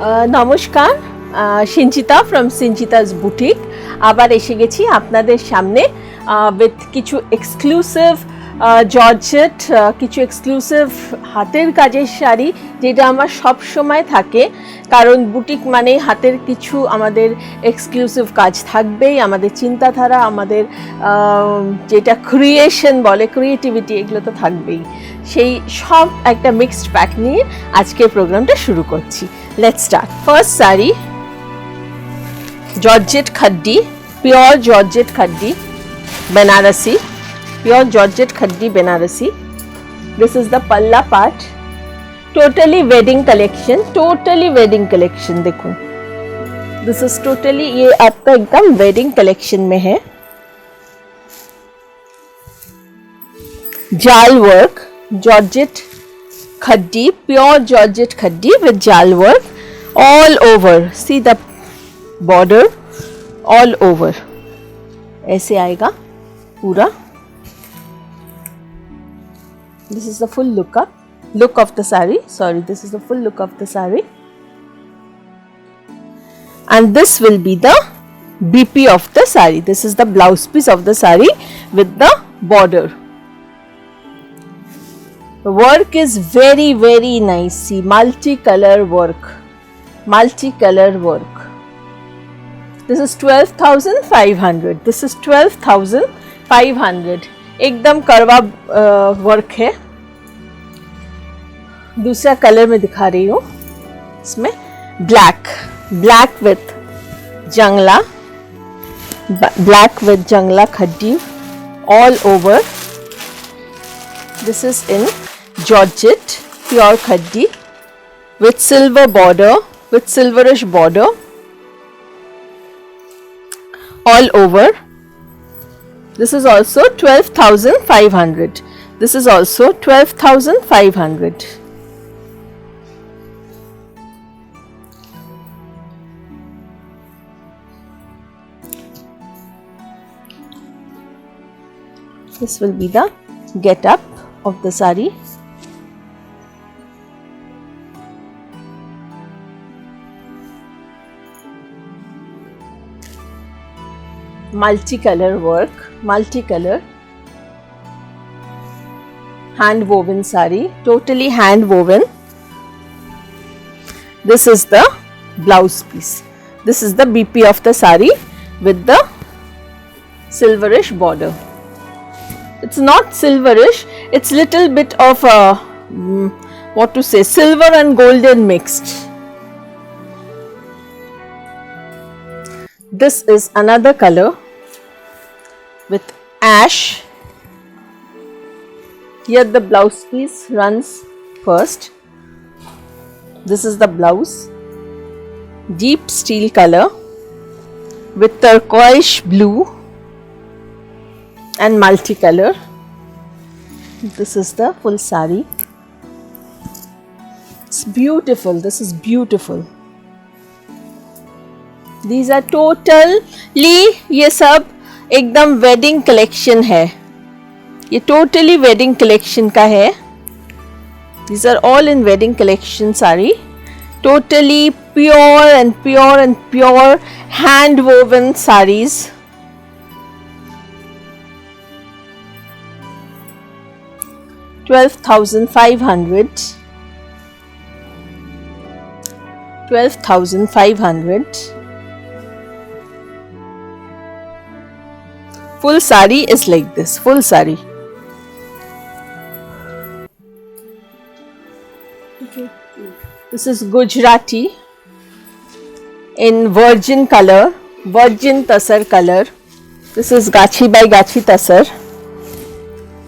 নমস্কার, সিঞ্চিতা from সিঞ্চিতাস boutique আবার এসে গেছি আপনাদের সামনে উইথ কিছু এক্সক্লুসিভ জর্জেট, কিছু এক্সক্লুসিভ হাতের কাজের শাড়ি, যেটা আমার সব সময় থাকে। কারণ বুটিক মানে হাতের কিছু আমাদের এক্সক্লুসিভ কাজ থাকবেই, আমাদের চিন্তাধারা, আমাদের যেটা ক্রিয়েশন বলে, ক্রিয়েটিভিটি, এগুলো তো থাকবেই। সেই সব একটা মিক্সড প্যাক নিয়ে আজকের প্রোগ্রামটা শুরু করছি। Let's start. First sari, georgette khaddi, pure georgette khaddi, Banarasi, pure georgette khaddi Banarasi. This is the palla part. Totally wedding collection, totally wedding collection. देखो, this is totally ये आपका एकदम wedding collection में है. जाल work, georgette khaddi, pure georgette khaddi with जाल work all over. See the border all over. ऐसे आएगा पूरा. This is the full look of the saree. Sorry, this is the full look of the saree. And this will be the BP of the saree. This is the blouse piece of the saree with the border. The work is very, very nice. See, multicolor work. Multicolor work. This is 12,500. This is 12,500. एकदम करवा work है. दूसरा colour में दिखा रही हूँ. इसमें black with जंगला, ब्लैक विथ जंगला खड्डी all over. This is in georgette pure खड्डी with silver border, with silverish border all over. This is also 12,500. This is also 12,500. This will be the get up of the saree. Multicolor work, multicolor hand woven saree, totally hand woven. This is the blouse piece. This is the BP of the saree with the silverish border. It's not silverish, it's little bit of what to say, silver and golden mixed. This is another color with ash. Here the blouse piece runs first. This is the blouse, deep steel color with turquoise blue and multicolor. This is the full saree. It's beautiful. This is beautiful. These are totally, ये सब एकदम wedding collection है. ये totally wedding collection का है. These are all in wedding collection saree. Totally pure and pure hand woven sarees. $12,500. 12,500. Full saree is like this, full saree. Okay. This is Gujarati in virgin color, virgin tasar color. This is Gachi by Gachi tasar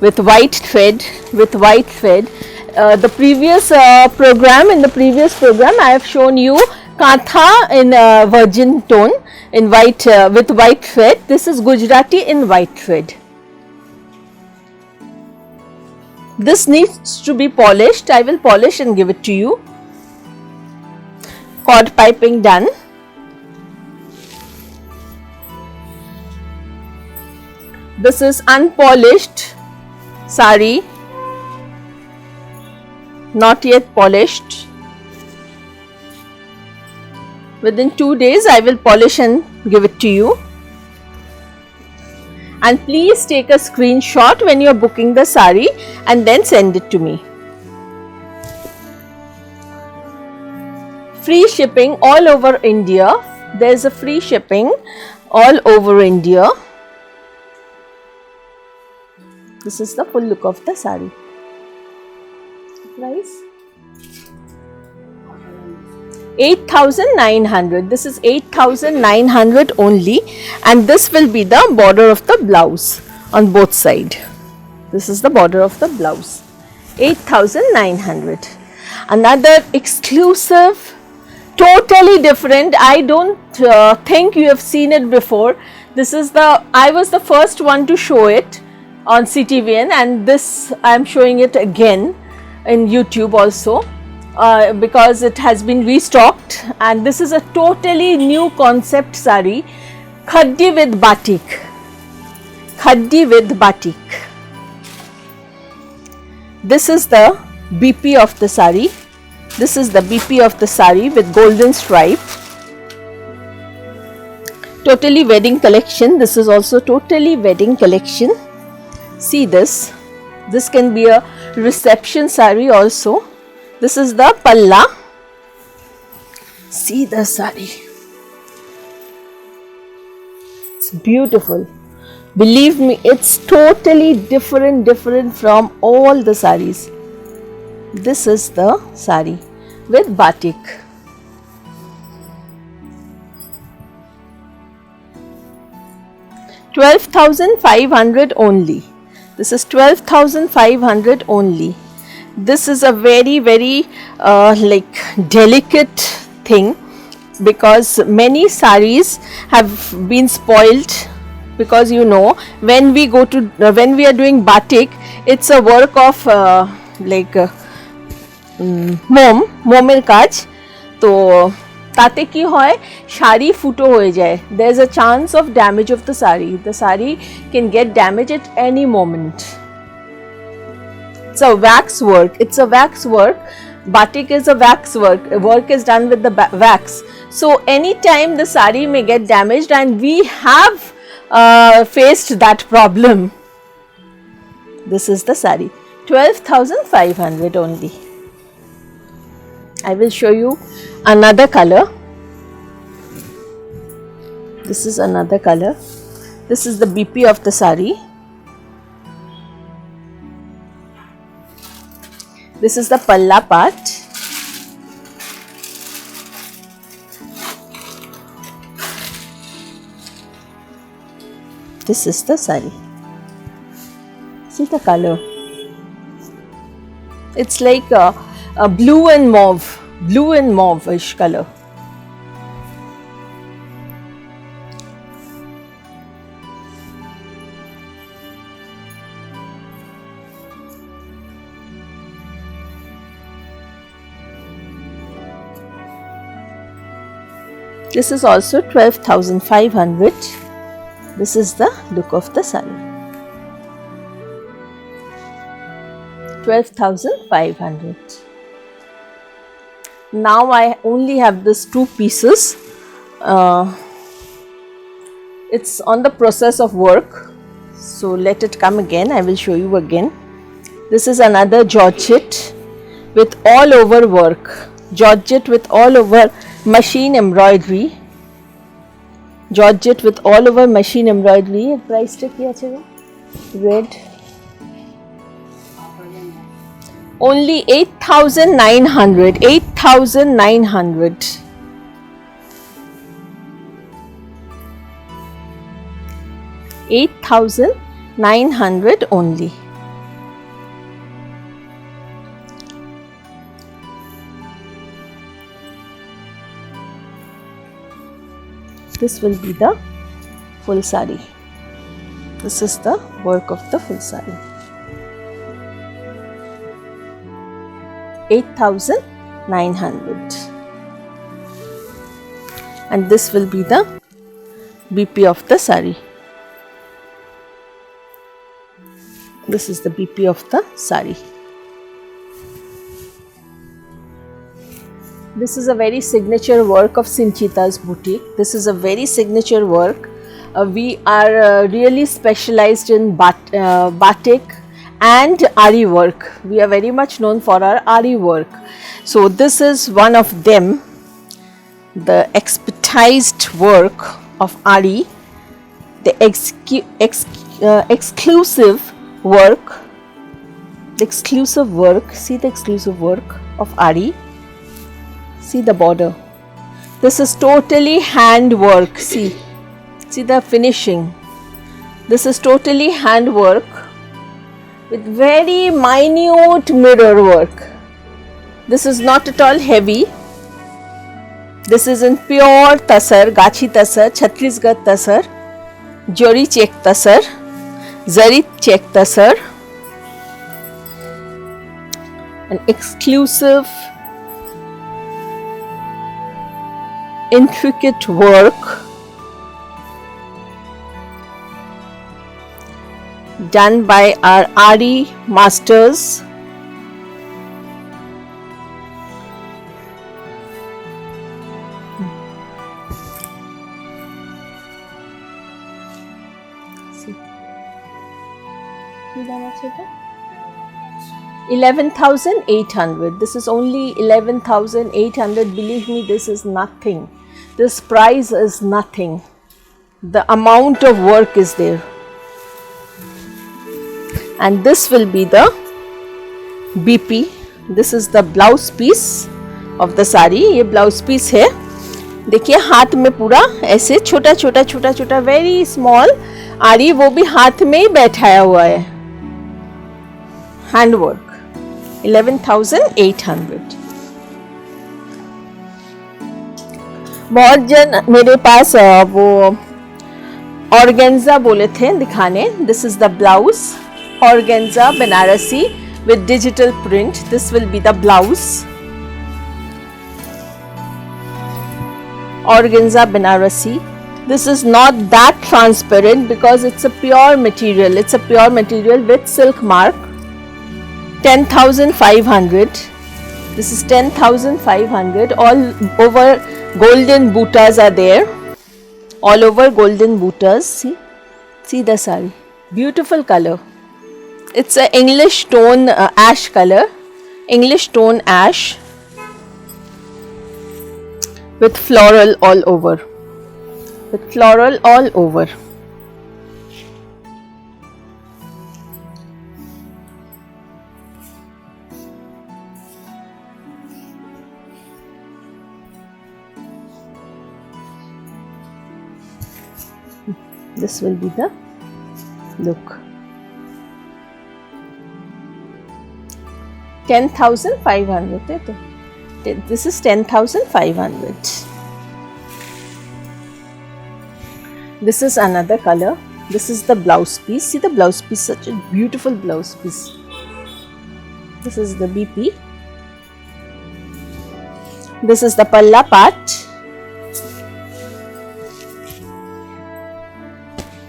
with white thread, the previous program, in the previous program I have shown you Kantha in virgin tone, in white with white thread. This is Gujarati in white thread. This needs to be polished. I will polish and give it to you. Cord piping done. This is unpolished saree, not yet polished. Within 2 days I will polish and give it to you. And please take a screenshot when you are booking the sari and then send it to me. Free shipping all over India. There is a free shipping all over India. This is the full look of the sari. Price 8,900. This is 8,900 only, and this will be the border of the blouse on both sides. This is the border of the blouse. 8,900. Another exclusive, totally different. I don't think you have seen it before. This is I was the first one to show it on CTVN, and this I am showing it again in YouTube also. Because it has been restocked, and this is a totally new concept sari, khaddi with batik. Khaddi with batik. This is the BP of the sari. This is the BP of the sari with golden stripe. Totally wedding collection. This is also totally wedding collection. See this. This can be a reception sari also. This is the palla. See the sari. It's beautiful. Believe me, it's totally different from all the saris. This is the sari with batik. $12,500 only. This is 12,500 only. This is a very like delicate thing, because many saris have been spoiled, because you know when we go to when we are doing batik, it's a work of like মোমের কাজ, তো তাতে কি হয় শাড়ি ফুটো হয়ে যায়. there is a chance of damage of the sari can get damaged at any moment. It's a wax work. It's a wax work. Batik is a wax work. Work is done with the wax. So anytime the sari may get damaged, and we have faced that problem. This is the sari. 12,500 only. I will show you another color. This is another color. This is the BP of the sari. This is the palla part. This is the sari. See the color. It's like a blue and mauve-ish color. This is also 12,500. This is the look of the sari. 12,500. Now I only have these two pieces. It's on the process of work, so let it come again. I will show you again. This is another georgette with all over work. Georgette with all over machine embroidery. Georgette with all over machine embroidery. Price tag kya chega? Red. Only 8,900. 8,900. 8,900 only. This will be the full sari. This is the work of the full sari. 8,900. And this will be the BP of the sari. This is the BP of the sari. This is a very signature work of Sinchita's boutique. This is a very signature work. We are really specialized in batik and Ari work. We are very much known for our Ari work. So this is one of them, the expertized work of Ari, the exclusive work. The exclusive work, see the exclusive work of Ari. See the border. This is totally handwork. See the finishing. This is totally handwork with very minute mirror work. This is not at all heavy. This is in pure tasar, gachi tasar, Chhattisgarh tasar, jori check tasar, zari check tasar, an exclusive, intricate work done by our Ari masters. See, 11,800. This is only 11,800. Believe me, this is nothing. This price is nothing. The amount of work is there. And this will be the BP. This is the blouse piece of the sari. ये blouse piece है. देखिए हाथ में पूरा ऐसे छोटा छोटा छोटा छोटा very small आरी, वो भी हाथ में ही बैठाया हुआ है. Handwork. 11,800. बहुत जन मेरे पास वो ऑर्गेन्जा बोले थे दिखाने. This is the blouse. Organza Banarasi with digital print. This will be the blouse. Organza Banarasi. This is not that transparent because it's a pure material. It's a pure material with silk mark. 10,500. This is 10,500. All over golden buttas are there. All over golden buttas. See the sari. Beautiful color. It's an English tone ash color, English tone ash with floral all over. With floral all over. This will be the look. 10,500. This is 10,500. This is another color. This is the blouse piece. See the blouse piece, such a beautiful blouse piece. This is the BP. This is the palla part.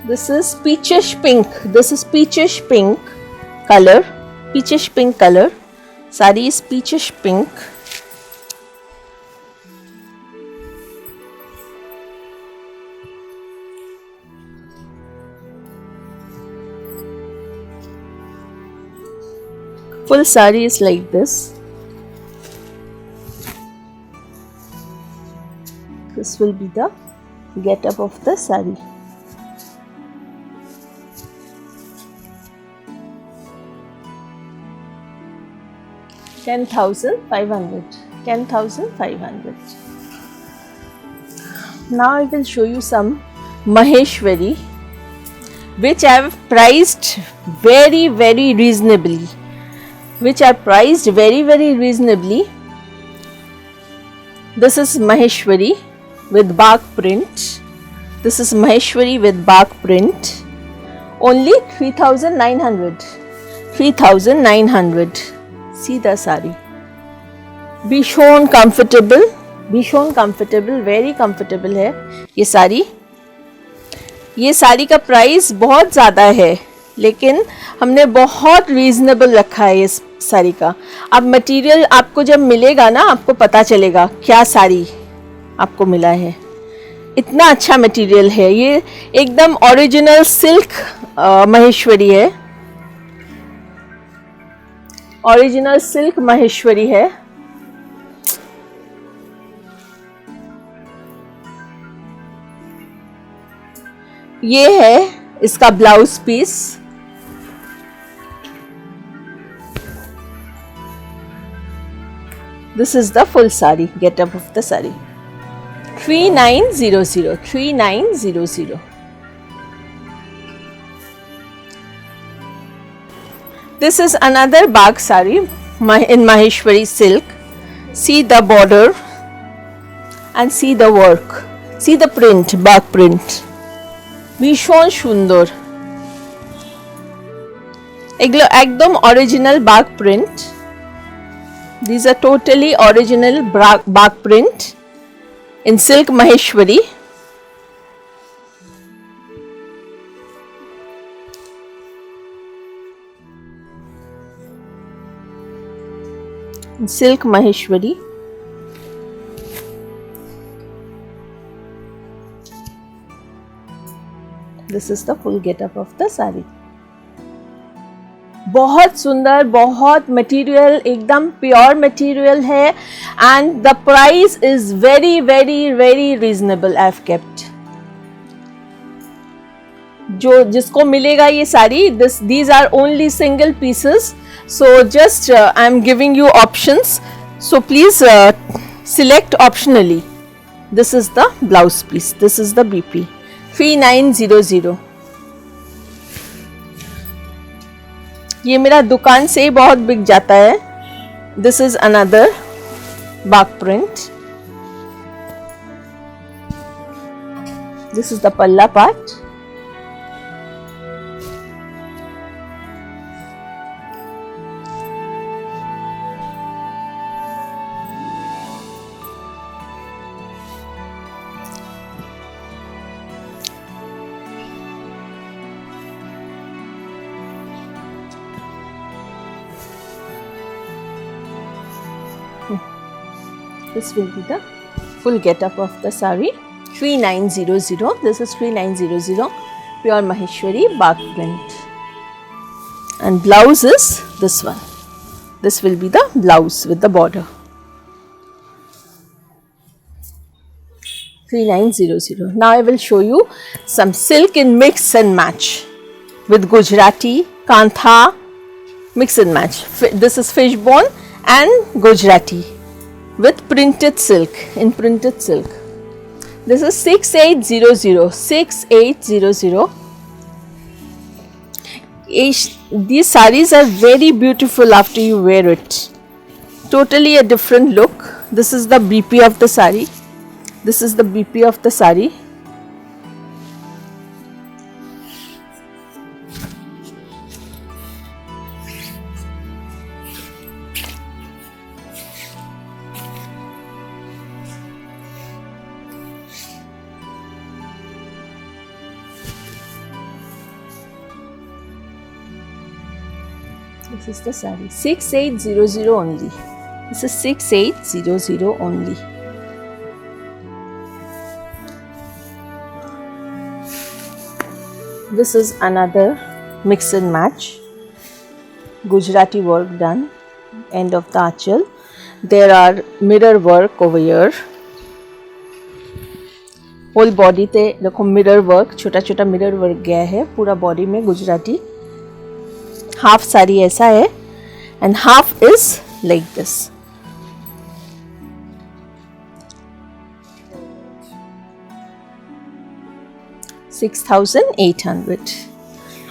This is peachish pink. This is peachish pink color. Peachish pink color. Sari is peachish pink. Full sari is like this. This will be the get-up of the sari. $10,500. 10,500. Now I will show you some Maheshwari, which I have priced very reasonably. This is Maheshwari with bark print. This is Maheshwari with bark print. Only 3,900. 3,900. See the sari. भीषण comfortable, very comfortable है ये साड़ी. ये साड़ी का price बहुत ज़्यादा है. लेकिन हमने बहुत रीजनेबल रखा है इस साड़ी का। अब मटेरियल आपको जब मिलेगा ना, आपको पता चलेगा क्या साड़ी आपको मिला है। इतना अच्छा मटेरियल है, ये एकदम ओरिजिनल सिल्क महेश्वरी है, ओरिजिनल सिल्क महेश्वरी है। ये है इसका blouse piece. This is the full sari, get up of the sari. 3900, 3900. This is another Bagh sari in Maheshwari silk. See the border and see the work. See the print, Bagh print. ভীষণ সুন্দর, এগুলো একদম original Bagh print. These are totally original Bagh print in silk Maheshwari. In silk Maheshwari. This is the full get-up of the sari. बहुत सुंदर, बहुत material, एकदम pure material है and the price is very very very reasonable. I have kept, जो जिसको मिलेगा ये सारी, these are only single pieces, so just I am giving you options, so please select optionally. This is the blouse piece, this is the BP 3900. ये मेरा दुकान से ही बहुत बिक जाता है। This is another Bagh print. This is the पल्ला part. This will be the full get-up of the sari. 3900. This is 3900 pure Maheshwari Bagh print. And blouse is this one. This will be the blouse with the border. 3900. Now I will show you some silk in mix and match with Gujarati, Kantha, mix and match. This is fishbone and Gujarati with printed silk, in printed silk. This is 6800, 6800. These sarees are very beautiful after you wear it. Totally a different look. This is the BP of the saree. This is the BP of the saree. This is the saree. 6800 only. This is 6800 only. This is another mix and match. Gujarati work done. End of the achal. There are mirror work over here. Whole body te देखो mirror work, छोटा छोटा mirror work गया है पूरा body में Gujarati. Half sari ऐसा है and half is like this. $6,800.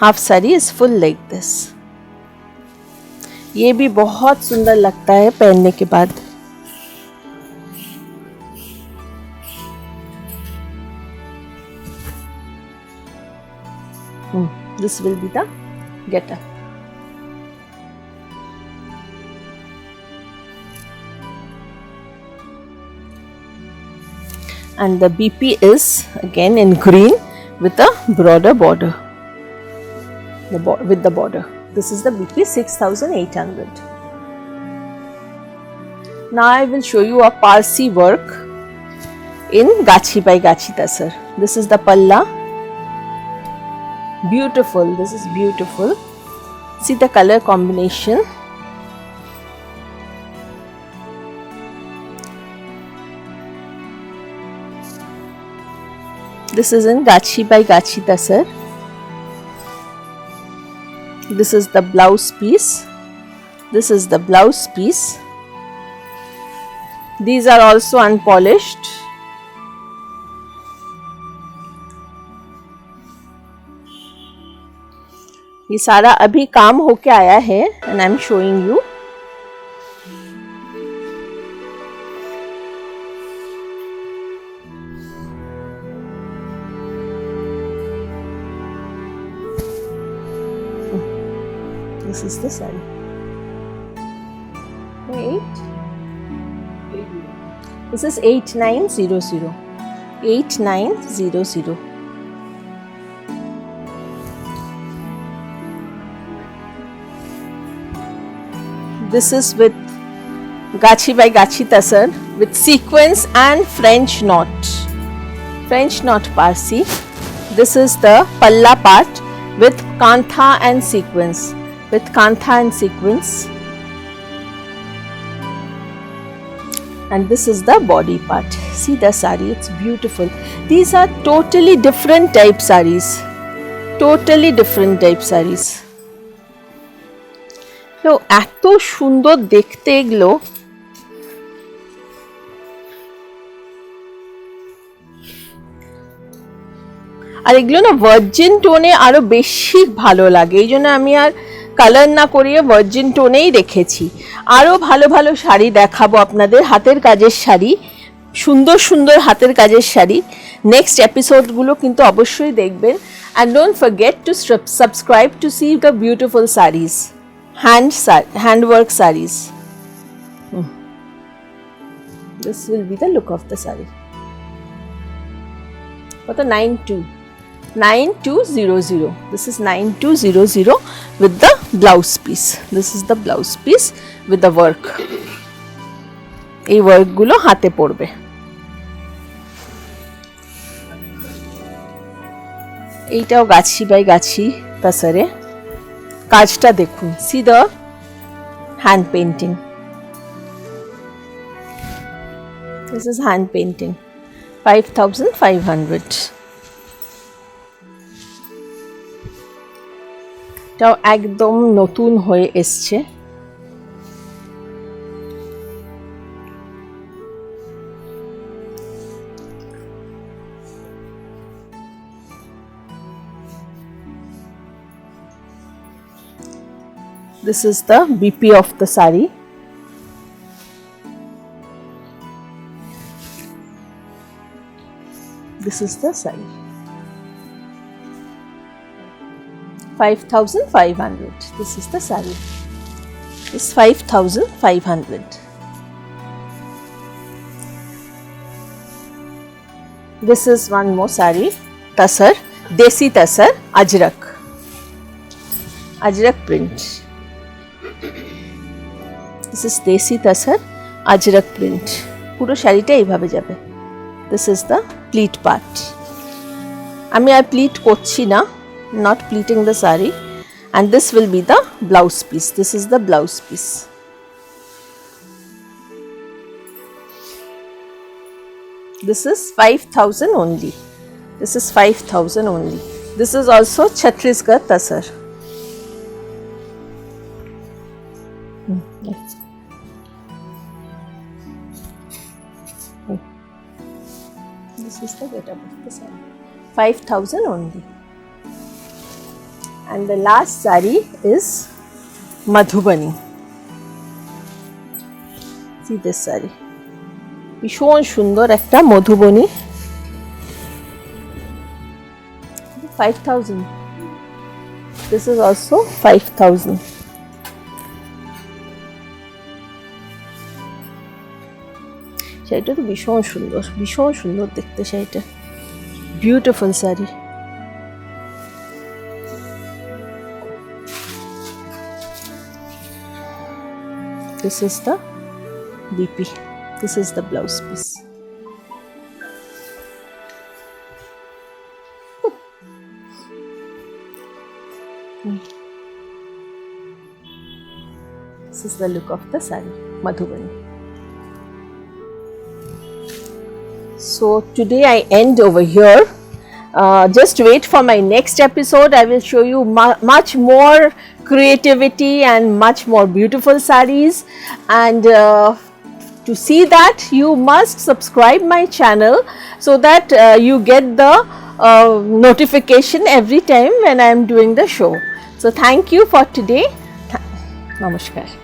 Half sari is full like this. ये भी बहुत सुंदर लगता है पहनने के बाद। This will be the get-up. And the BP is again in green with a broader border. with the border. This is the BP 6800. Now I will show you a Parsi work in Gachi by Gachi Tasar. This is the palla. Beautiful. This is beautiful. See the color combination. This is in Gachi by Gachi Tasar. This is the blouse piece. This is the blouse piece. These are also unpolished. ये सारा अभी काम होके आया है and I'm showing you. This is the saree. Wait. This is 8900. 8900. This is with Gachi by Gachi Tasar with sequins and French knot. French knot Parsi. This is the palla part with kantha and sequins. With kantha and sequins. And this is the body part. See the sari, it's beautiful. These are totally different type saris. Totally different type saris. তো এত সুন্দর দেখতে এগুলো। আর এগুলো না virgin টোনে আরো বেশি ভালো লাগে, এই জন্য আমি আর কালার না করিয়ে ভার্জিন টোনেই রেখেছি। আরো ভালো ভালো শাড়ি দেখাবো আপনাদের, হাতের কাজের শাড়ি, সুন্দর সুন্দর হাতের কাজের শাড়ি। নেক্সট এপিসোডগুলো কিন্তু অবশ্যই দেখবেন। And don't forget to subscribe to C the beautiful saris, handwork sarees. This will be the look of the saree. For the 9200. This is 9200 with the blouse piece. This is the blouse piece with the work. এই work গুলো হাতে পড়বে। এইটাও গাছি by গাছি তাসারে। কাজটা দেখুন, see the hand painting. This is hand painting. 5500. এটাও একদম নতুন হয়ে এসছে। This is the BP of the saree. This is the saree. 5500. This is the saree. This 5500. This is one more saree. Tasar, Desi Tasar, Ajrak. Ajrak print. This is Desi Tasar, Ajrak print. পুরো শাড়িটা এইভাবে যাবে। This is the pleat part. আমি আর pleat করছি না, not pleating the saree, and this will be the blouse piece. This is the blouse piece. This is 5000 only. This is 5000 only. This is also Chhattisgarh Tasar. This is the getup of the saree. 5000 only. And the last saree is Madhubani. See this saree. ভীষণ সুন্দর একটা Madhubani. 5000. This is also 5000. শাড়িটা তো ভীষণ সুন্দর দেখতে শাড়িটা। Beautiful sari, This is the DP. This is the blouse piece. This is the look of the sari, Madhubani. So today I end over here. Just wait for my next episode. I will show you much more creativity and much more beautiful sarees. And to see that, you must subscribe my channel so that you get the notification every time when I am doing the show. So thank you for today. Namaskar.